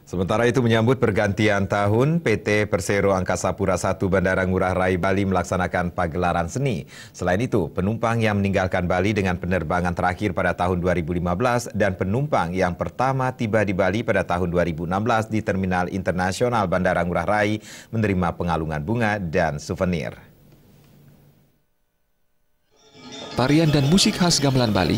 Sementara itu menyambut pergantian tahun, PT Persero Angkasa Pura I Bandara Ngurah Rai Bali melaksanakan pagelaran seni. Selain itu, penumpang yang meninggalkan Bali dengan penerbangan terakhir pada tahun 2015 dan penumpang yang pertama tiba di Bali pada tahun 2016 di Terminal Internasional Bandara Ngurah Rai menerima pengalungan bunga dan souvenir. Tarian dan musik khas gamelan Bali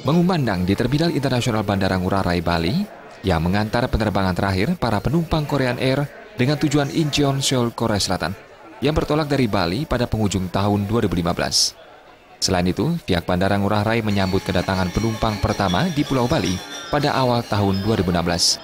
mengumandang di Terminal Internasional Bandara Ngurah Rai Bali yang mengantar penerbangan terakhir para penumpang Korean Air dengan tujuan Incheon, Seoul, Korea Selatan yang bertolak dari Bali pada penghujung tahun 2015. Selain itu, pihak Bandara Ngurah Rai menyambut kedatangan penumpang pertama di Pulau Bali pada awal tahun 2016.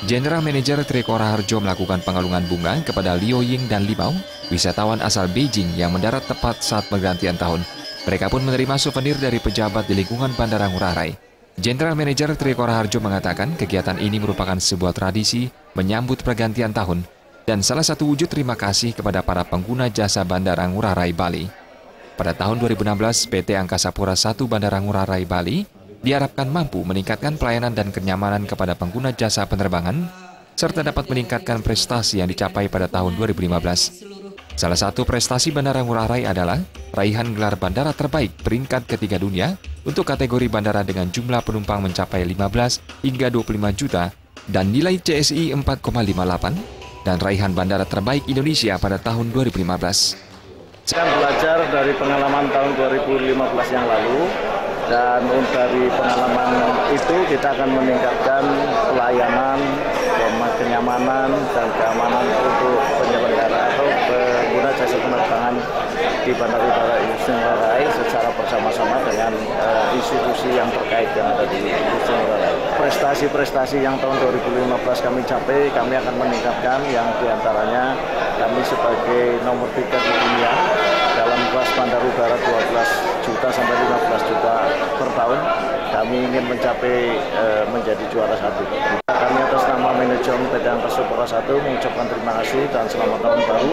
General Manager Trikora Harjo melakukan pengalungan bunga kepada Liu Ying dan Limau, wisatawan asal Beijing yang mendarat tepat saat pergantian tahun. Mereka pun menerima souvenir dari pejabat di lingkungan Bandara Ngurah Rai. General Manager Trikora Harjo mengatakan kegiatan ini merupakan sebuah tradisi menyambut pergantian tahun dan salah satu wujud terima kasih kepada para pengguna jasa Bandara Ngurah Rai Bali. Pada tahun 2016, PT Angkasa Pura I Bandara Ngurah Rai Bali diharapkan mampu meningkatkan pelayanan dan kenyamanan kepada pengguna jasa penerbangan serta dapat meningkatkan prestasi yang dicapai pada tahun 2015. Salah satu prestasi Bandara Ngurah Rai adalah raihan gelar bandara terbaik peringkat ketiga dunia untuk kategori bandara dengan jumlah penumpang mencapai 15 hingga 25 juta dan nilai CSI 4,58 dan raihan bandara terbaik Indonesia pada tahun 2015. Saya belajar dari pengalaman tahun 2015 yang lalu dan dari pengalaman itu kita akan meningkatkan pelayanan, kenyamanan dan keamanan untuk penyelenggara atau pengguna jasa penerbangan di Bandara Udara Igusti Ngurah Rai secara bersama-sama dengan institusi yang terkait yang ada di Igusti Ngurah Rai. Prestasi-prestasi yang tahun 2015 kami capai, kami akan meningkatkan yang diantaranya kami sebagai nomor 3 di dunia dalam kelas bandar udara 12 juta sampai 15 juta per tahun. Kami ingin mencapai menjadi juara 1. Kami atas nama manajemen PT Angkasa Pura I mengucapkan terima kasih dan selamat tahun baru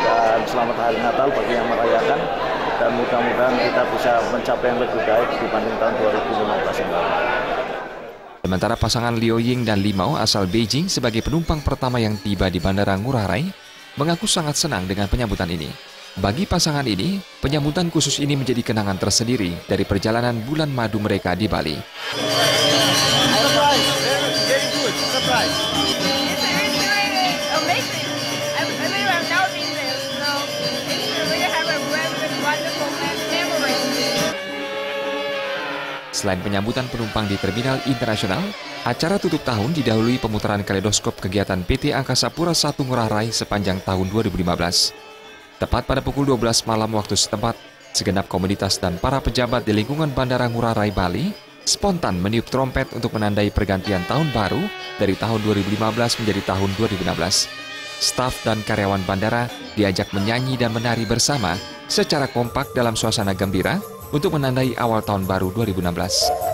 dan selamat hari Natal bagi yang merayakan dan mudah-mudahan kita bisa mencapai yang lebih baik dibanding tahun 2015 yang lalu. Sementara pasangan Liu Ying dan Limau asal Beijing sebagai penumpang pertama yang tiba di Bandara Ngurah Rai mengaku sangat senang dengan penyambutan ini. Bagi pasangan ini, penyambutan khusus ini menjadi kenangan tersendiri dari perjalanan bulan madu mereka di Bali. Selain penyambutan penumpang di Terminal Internasional, acara tutup tahun didahului pemutaran kaleidoskop kegiatan PT Angkasa Pura I Ngurah Rai sepanjang tahun 2015. Tepat pada pukul 12 malam waktu setempat, segenap komunitas dan para pejabat di lingkungan Bandara Ngurah Rai Bali spontan meniup trompet untuk menandai pergantian tahun baru dari tahun 2015 menjadi tahun 2016. Staf dan karyawan bandara diajak menyanyi dan menari bersama secara kompak dalam suasana gembira untuk menandai awal tahun baru 2016.